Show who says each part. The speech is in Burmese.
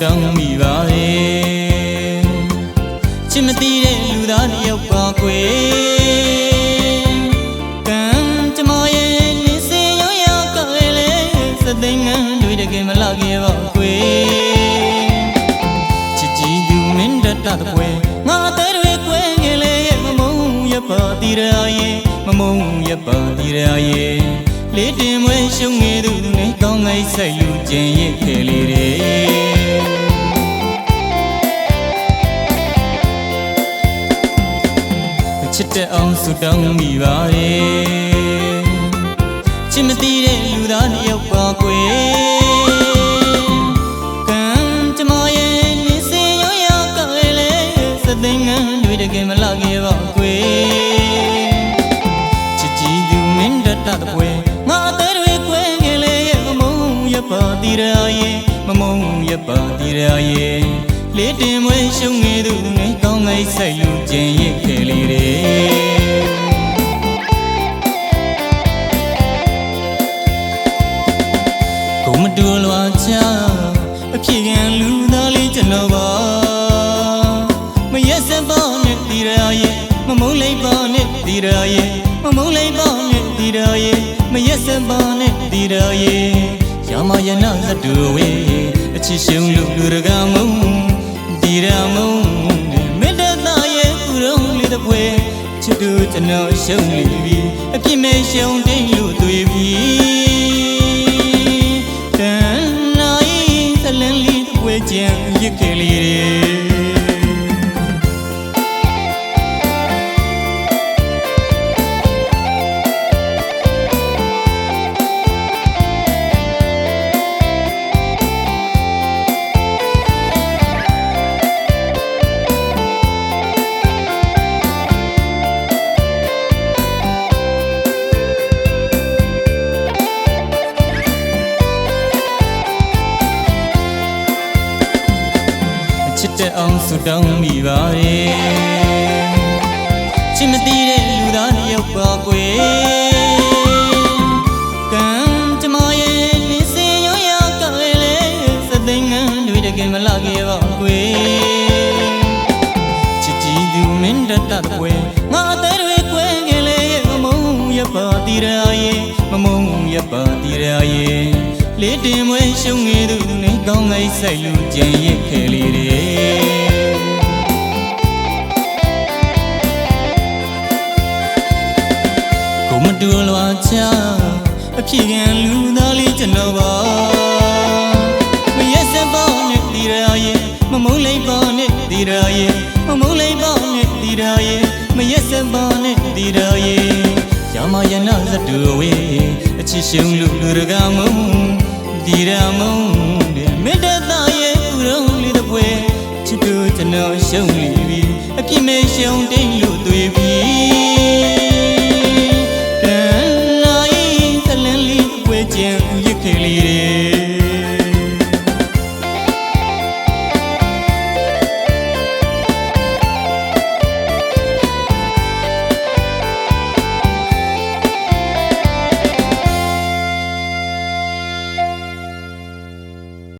Speaker 1: တောင်းမိပါတယ်ချစ်မသိတဲ့လူသားတစ်ယောက်ပါကွယ်ကံကြမရဲ့နေစင်ရောရကလေးစသိငန်းတွေတကယ်မလာခဲ့ပါကွယ်ချစ်ကြည့်သူမင်းတတတဲ့ပွဲငါတဲ့တွေကွယ်ငယ်လေးမမုံရပါတီရရဲ့မမုံရပါတီရရဲ့လေးတင်မွေးရှုံငယ်သူနဲ့ကောင်းငိုက်ဆက်ယူခြင်းရဲ့ခဲလေးတွေချစ်တဲ့အောင်ဆုတောင်းမိပါတယ်ချစ်မသိတဲ့လူသားတစ်ယောက်ပါကွယ်ကံကြမရဲ့နေစင်ရောရကလေးစသိငန်းတွေတကယ်မလာခဲ့ပါကွယ်ချစ်ကြည့်သူမင်းတတတဲ့ပွဲငါတဲ့တွေကွယ်ငယ်လေးမမုံရပါတီရရဲ့မမုံရပါတီရရဲ့လေးတင်မွေးရှုံငယ်သူနဲ့ကောင်းငိုက်ဆက်ယူခြင်းရဲ့ခဲလေးတွေကိုမတူလွာချအဖြစ်ခံလူသားလေးကျွန်တော်ပါမရက်စပါနဲ့တီရရဲ့မမုံလေးပါနဲ့တီရရဲ့မမုံလေးပါနဲ့တီရရဲ့မရက်စပါနဲ့တီရရဲ့ရမယနာသတူဝေအချစ်ရှုံလူတကာမုံတီရမုံမေတ္တာရဲ့ဥရုံလေးတစ်ပွဲချစ်သူကျွန်တော်ရှုံလိပြီအပြစ်မဲ့ရှုံတိတ်လို့တွေ့ပြီတန်နိုင်သလန်းလေးတစ်ပွဲကြံရစ်ခဲ့လေးချစ်တဲ့အောင်ဆုတောင်းမိပါတယ်ချစ်မသိတဲ့လူသားတစ်ယောက်ပါကွယ်ကံကြမရဲ့နေစင်ရောရကလေးစသိငန်းတွေတကယ်မလာခဲ့ပါကွယ်ချစ်ကြည့်သူမင်းတတတဲ့ပွဲငါတဲ့တွေကွယ်ငယ်လေးမမုံရပါတီရရဲ့မမုံရပါတီရရဲ့လေးတင်မွေးရှုံငယ်သူနဲ့ကောင်းငိုက်ဆက်ယူခြင်းရဲ့ခဲလေးတွေကိုမတူလွာချအဖြစ်ခံလူသားလေးကျွန်တော်ပါမရက်စပါနဲ့တီရရဲ့မမုံလေးပါနဲ့တီရရဲ့မမုံလေးပါနဲ့တီရရဲ့မရက်စပါနဲ့တီရရဲ့ရမယနာသတူဝေအချစ်ရှုံလူတကာမုံတီရမုံမေတ္တာရဲ့ဥရုံလေးတစ်ပွဲချစ်သူကျွန်တော်ရှုံလိပြီအပြစ်မဲ့ရှုံတိတ်